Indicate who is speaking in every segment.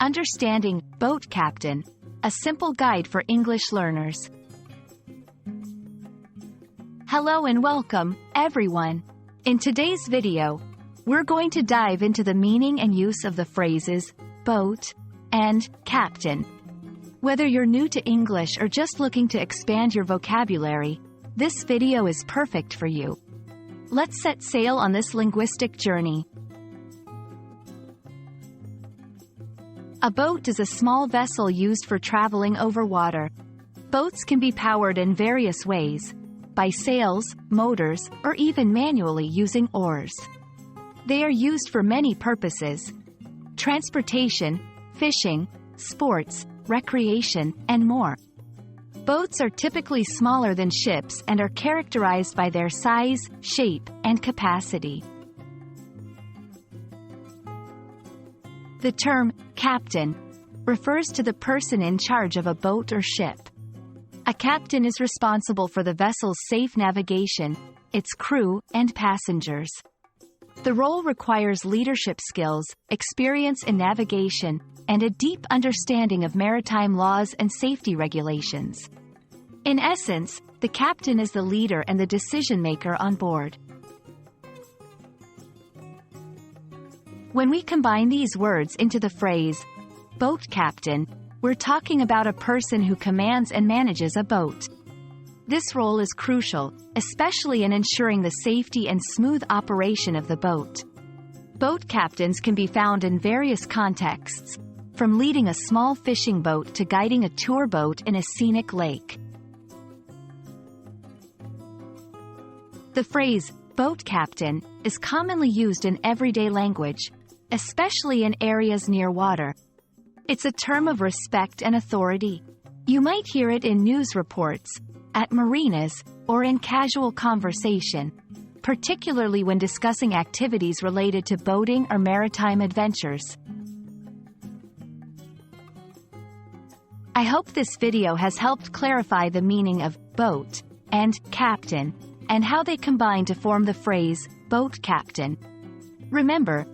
Speaker 1: Understanding Boat Captain, a simple guide for English learners. Hello and welcome, everyone. In today's video, we're going to dive into the meaning and use of the phrases boat and captain. Whether you're new to English or just looking to expand your vocabulary, this video is perfect for you. Let's set sail on this linguistic journey. A boat is a small vessel used for traveling over water. Boats can be powered in various ways, by sails, motors, or even manually using oars. They are used for many purposes: transportation, fishing, sports, recreation, and more. Boats are typically smaller than ships and are characterized by their size, shape, and capacity. The term captain refers to the person in charge of a boat or ship. A captain is responsible for the vessel's safe navigation, its crew, and passengers. The role requires leadership skills, experience in navigation, and a deep understanding of maritime laws and safety regulations. In essence, the captain is the leader and the decision-maker on board. When we combine these words into the phrase, boat captain, we're talking about a person who commands and manages a boat. This role is crucial, especially in ensuring the safety and smooth operation of the boat. Boat captains can be found in various contexts, from leading a small fishing boat to guiding a tour boat in a scenic lake. The phrase, boat captain, is commonly used in everyday language, especially in areas near water. It's a term of respect and authority. You might hear it in news reports, at marinas, or in casual conversation, particularly when discussing activities related to boating or maritime adventures. I hope this video has helped clarify the meaning of boat and captain, and how they combine to form the phrase boat captain. Remember,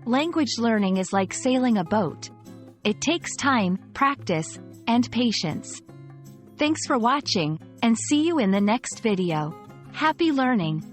Speaker 1: language learning is like sailing a boat. It takes time, practice, and patience. Thanks for watching, and see you in the next video. Happy learning!